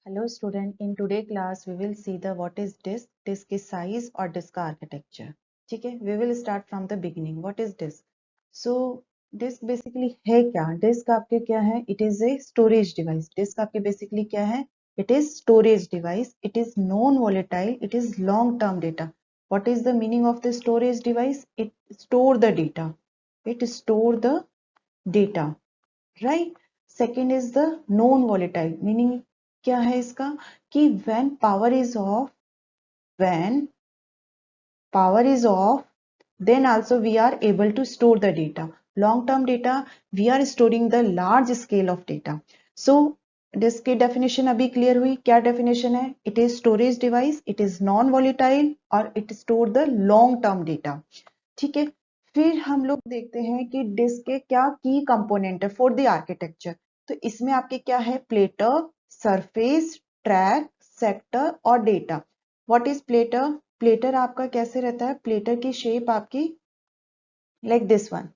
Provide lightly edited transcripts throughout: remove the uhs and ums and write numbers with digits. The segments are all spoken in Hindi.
Hello student, in today class we will see the what is disk, disk की size और disk का architecture. ठीक है, we will start from the beginning. What is disk? So disk basically है क्या? Disk आपके क्या है? It is a storage device. Disk आपके basically क्या है? It is storage device. It is non-volatile. It is long-term data. What is the meaning of the storage device? It store the data. It store the data. Right? Second is the non-volatile. Meaning क्या है इसका कि when power is off then also we are able to store the data. Long term data we are storing the large scale of data. So disk की definition अभी clear हुई. क्या definition है? It is storage device, it is non volatile और it store the long term data. ठीक है, फिर हम लोग देखते हैं कि डिस्क के क्या की कंपोनेंट है फॉर द आर्किटेक्चर. तो इसमें आपके क्या है? प्लेटर, सरफेस, ट्रैक, सेक्टर और data. What is platter? Platter आपका कैसे रहता है? प्लेटर की शेप आपकी लाइक दिस वन.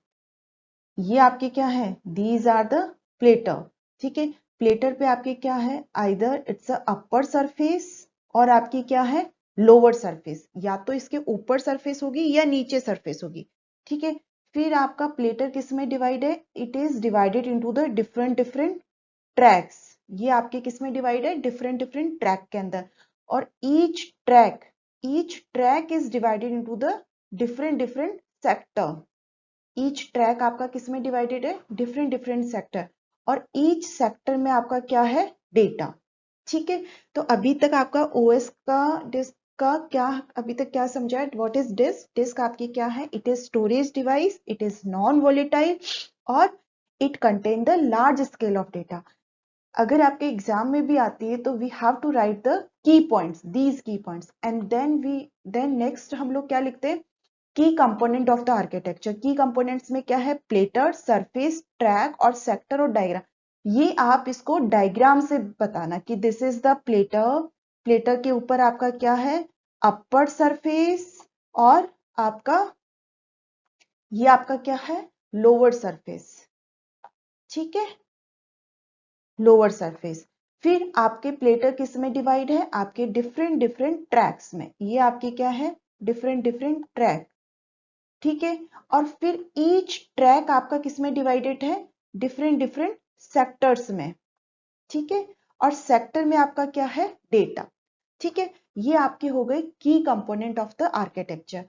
ये आपके क्या है? These are the platter. ठीक है, प्लेटर पे आपके क्या है? Either it's a upper surface और आपकी क्या है? Lower surface. या तो इसके ऊपर सरफेस होगी या नीचे सरफेस होगी. ठीक है, फिर आपका प्लेटर किस में डिवाइड है? It is divided into the different different tracks. ये आपके किस में डिवाइड है? डिफरेंट डिफरेंट ट्रैक के अंदर. और each track is divided into the different different sector. Each track आपका किस में डिवाइडेड है? Different different sector. और ईच सेक्टर में आपका क्या है? डेटा. ठीक है, तो अभी तक आपका ओएस का डिस्क का क्या अभी तक क्या समझा है? What is disc? डिस्क आपकी क्या है? It is storage device, it is non volatile और it contain the large scale of data. अगर आपके एग्जाम में भी आती है तो we have to write the key points, these key points and then next हम लोग क्या लिखते हैं? Key component of the architecture. Key components में क्या है? प्लेटर, सरफेस, ट्रैक और सेक्टर और डायग्राम. ये आप इसको डायग्राम से बताना कि this is the platter. Platter के ऊपर आपका क्या है? अपर सरफेस और आपका ये आपका क्या है? Lower surface. ठीक है, लोअर सरफेस. फिर आपके प्लेटर किस में डिवाइड है? आपके डिफरेंट डिफरेंट ट्रैक्स में. ये आपके क्या है? Different different track. ठीक है, और फिर ईच ट्रैक आपका किस में डिवाइडेड है? डिफरेंट डिफरेंट सेक्टर्स में. ठीक है, और सेक्टर में आपका क्या है? डेटा. ठीक है, ये आपके हो गए की कंपोनेंट ऑफ द आर्किटेक्चर.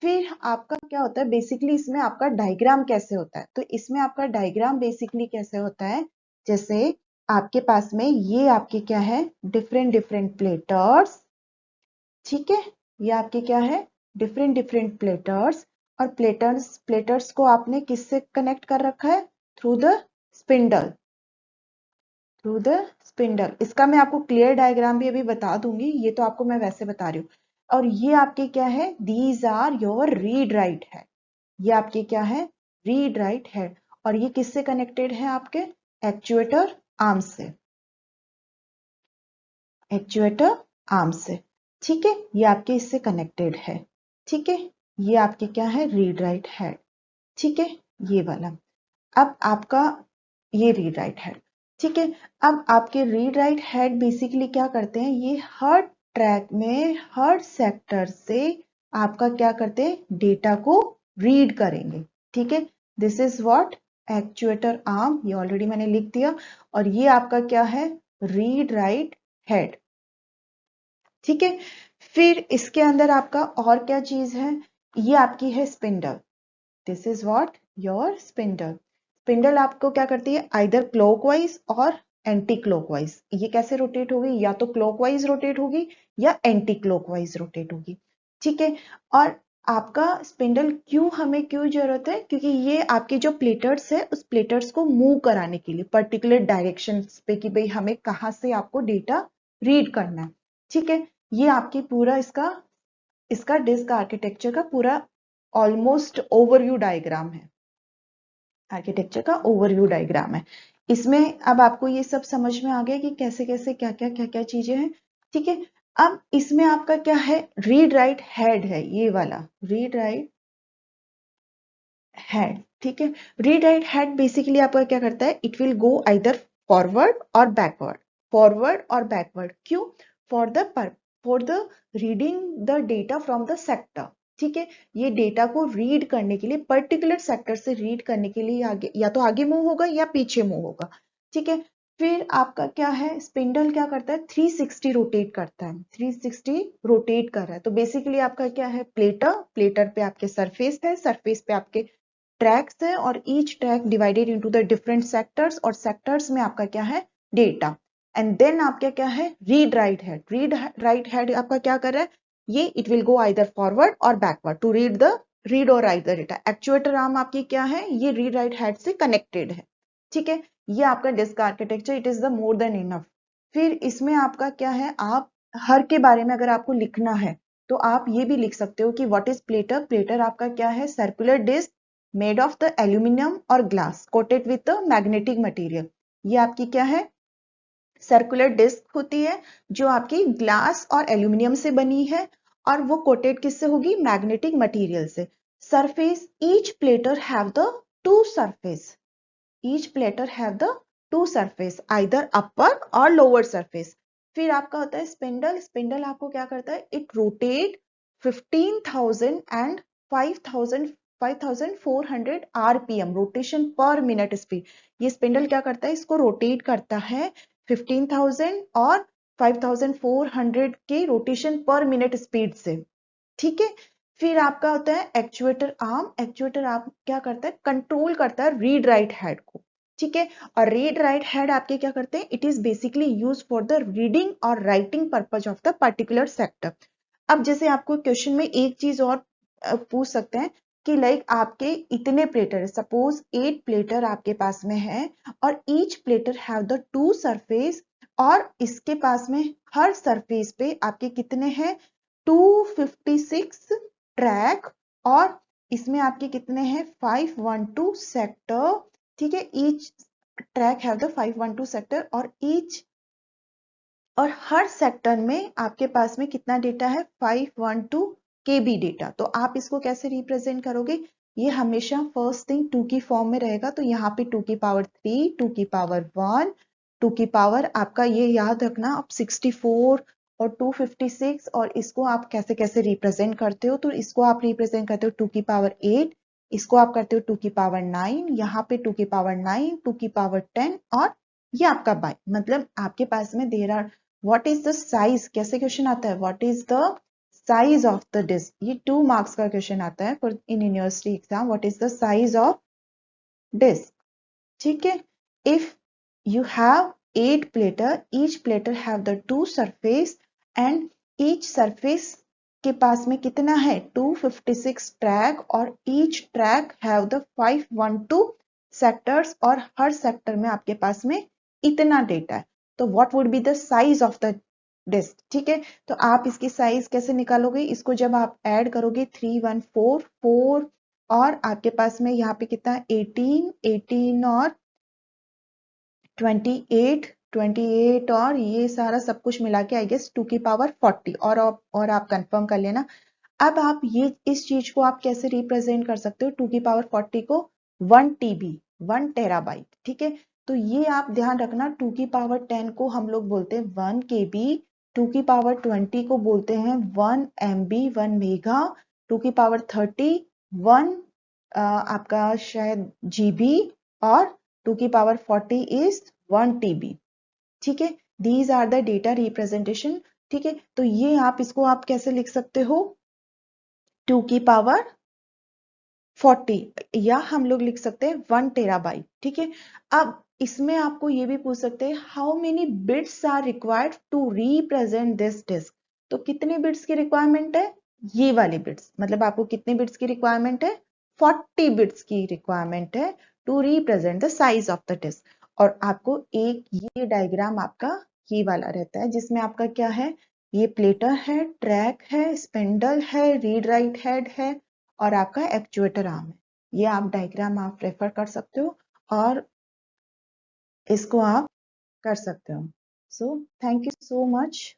फिर आपका क्या होता है? बेसिकली इसमें आपका डायग्राम कैसे होता है? तो इसमें आपका डायग्राम बेसिकली कैसे होता है? जैसे आपके पास में ये आपके क्या है? Different different platters. ठीक है, ये आपके क्या है? Different different platters. और प्लेटर्स को आपने किससे कनेक्ट कर रखा है? Through the spindle. Through the spindle. इसका मैं आपको क्लियर डायग्राम भी अभी बता दूंगी, ये तो आपको मैं वैसे बता रही हूँ. और ये आपके क्या है? These are your read write है. ये आपके क्या है? रीड राइट है. और ये किससे कनेक्टेड है? आपके एक्चुएटर आर्म से. एक्चुएटर आर्म से. ठीक है, ये आपके इससे कनेक्टेड है. ठीक है, ये आपके क्या है? Read write head. ठीक है, ये वाला. अब आपका ये रीड राइट हेड. ठीक है, अब आपके रीड राइट हेड बेसिकली क्या करते हैं? ये हर ट्रैक में हर सेक्टर से आपका क्या करते हैं? डेटा को रीड करेंगे. ठीक है, this is what? Actuator arm. ये ऑलरेडी मैंने लिख दिया. और ये आपका क्या है? Read write head. ठीक है, फिर इसके अंदर आपका और क्या चीज है? ये आपकी है spindle. This is what? Your spindle. Spindle आपको क्या करती है? आइदर क्लॉकवाइज और एंटी क्लॉकवाइज. ये कैसे रोटेट होगी? या तो क्लॉकवाइज रोटेट होगी या एंटी क्लॉकवाइज रोटेट होगी. ठीक है, और आपका स्पिंडल हमें क्यों जरूरत है? क्योंकि ये आपके जो प्लेटर्स है उस प्लेटर्स को मूव कराने के लिए पर्टिकुलर डायरेक्शन पे कि भाई हमें कहाँ से आपको डेटा रीड करना है. ठीक है, ये आपकी पूरा इसका डिस्क आर्किटेक्चर का पूरा ऑलमोस्ट ओवरव्यू डायग्राम है. आर्किटेक्चर का ओवरव्यू डायग्राम है. इसमें अब आपको ये सब समझ में आ गया कि कैसे कैसे क्या क्या क्या क्या चीजें हैं. ठीक है, अब इसमें आपका क्या है? रीड राइट हेड है, ये वाला रीड राइट हेड. ठीक है, रीड राइट हेड बेसिकली आपका क्या करता है? It will go either forward or backward. Forward or backward. क्यों? For the reading the data from the sector. ठीक है, ये डेटा को रीड करने के लिए, पर्टिकुलर सेक्टर से रीड करने के लिए आगे या तो आगे मूव होगा या पीछे मूव होगा। ठीक है, फिर आपका क्या है, स्पिंडल क्या करता है, 360 रोटेट करता है, 360 रोटेट कर रहा है। तो बेसिकली आपका क्या है, प्लेटर पे आपके सरफेस है, सरफेस पे आपके ट्रैक्स है, और each track divided into the different sectors, और सेक्टर्स में आपका क्या है, डेटा। एंड देन आपका क्या है, read write head. Read write head आपका क्या कर रहा है, ये it will go either forward or backward to read or write the data. Actuator arm आपकी क्या है, ये रीड राइट हेड से कनेक्टेड है। ठीक है, ये आपका disk architecture, it is the more than enough. फिर इसमें आपका क्या है, आप हर के बारे में अगर आपको लिखना है तो आप ये भी लिख सकते हो कि व्हाट इज प्लेटर। प्लेटर आपका क्या है, circular disk made of the aluminium और glass coated with the magnetic material. ये आपकी क्या है, सर्कुलर डिस्क होती है जो आपकी ग्लास और एल्यूमिनियम से बनी है, और वो कोटेड किससे होगी, मैग्नेटिक मटेरियल से। Surface, each platter have the two surface, each platter have the two surface, either upper or lower surface। फिर आपका होता है स्पिंडल। स्पिंडल आपको क्या करता है, it rotate 15,000 and 5,400 RPM, rotation पर मिनट स्पीड। ये स्पिंडल क्या करता है, इसको रोटेट करता है 15,000 और 5,400 के रोटेशन पर मिनट स्पीड से। ठीक है, फिर आपका होता है एक्चुएटर आर्म। एक्चुएटर आर्म क्या करता है, कंट्रोल करता है रीड राइट हेड को। ठीक है, और रीड राइट हेड आपके क्या करते हैं, it is basically use for the reading और writing purpose of the particular sector. अब जैसे आपको क्वेश्चन में एक चीज और पूछ सकते हैं कि लाइक आपके इतने प्लेटर, सपोज 8 प्लेटर आपके पास में है, और each platter have the two surface, और इसके पास में हर सरफेस पे आपके कितने हैं, 256 ट्रैक, और इसमें आपके कितने हैं, 512 सेक्टर। ठीक है, each track have the 512 sector, और हर सेक्टर में आपके पास में कितना डेटा है, 512 KB डेटा। तो आप इसको कैसे रिप्रेजेंट करोगे, ये हमेशा फर्स्ट थिंग 2 की फॉर्म में रहेगा। तो यहाँ पे 2 की पावर 3, 2 की पावर 1, 2 की पावर आपका ये याद रखना, अब 64 और 256, और इसको आप कैसे कैसे रिप्रेजेंट करते हो, तो इसको आप रिप्रेजेंट करते हो 2 की पावर 8, इसको आप करते हो 2 की पावर 9, यहाँ पे 2 की पावर 9, 2 की पावर 10, और ये आपका बाई, मतलब आपके पास में there are, what is the size, कैसे क्वेश्चन आता है, what is the size of the disk, ये 2 मार्क्स का क्वेश्चन आता है for in university exam, what is the size of disk. ठीक है, if you have 8 platter, each platter have the 2 surface, and each surface के पास में कितना है, 256 ट्रैक, और each track have the 512 sectors, और हर सेक्टर में आपके पास में इतना डेटा है। तो what would be the size of the disk। ठीक है, तो आप इसकी साइज कैसे निकालोगे, इसको जब आप ऐड करोगे 3144, और आपके पास में यहाँ पे कितना, 18 और 28 और ये सारा सब कुछ मिला के आई गेस 2 की पावर 40, और आप कंफर्म कर लेना। अब आप ये इस चीज को आप कैसे रिप्रेजेंट कर सकते हो, 2 की पावर 40 को 1 TB, 1 टेराबाइट। ठीक है, तो ये आप ध्यान रखना, 2 की पावर 10 को हम लोग बोलते हैं 1 KB, 2 की पावर 20 को बोलते हैं 1 MB, 1 मेगा, 2 की पावर 30 1 आपका शायद GB, और 2 की पावर 40 इज 1 TB। ठीक है, these are the data representation. ठीक है, तो ये आप इसको आप कैसे लिख सकते हो, 2 की पावर 40, या हम लोग लिख सकते हैं 1 टेराबाइट। ठीक है, अब इसमें आपको ये भी पूछ सकते हैं, how many bits are required to represent this disk. तो कितने बिट्स की रिक्वायरमेंट है, ये वाले बिट्स, मतलब आपको कितने बिट्स की रिक्वायरमेंट है, 40 बिट्स की रिक्वायरमेंट है to represent the size of the disk. और आपको एक ये डायग्राम आपका ये वाला रहता है, जिसमें आपका क्या है, ये प्लेटर है, ट्रैक है, स्पिंडल है, रीड राइट हेड है, और आपका एक्चुएटर आर्म है। ये आप डायग्राम आप रेफर कर सकते हो, और इसको आप कर सकते हो। So thank you so much.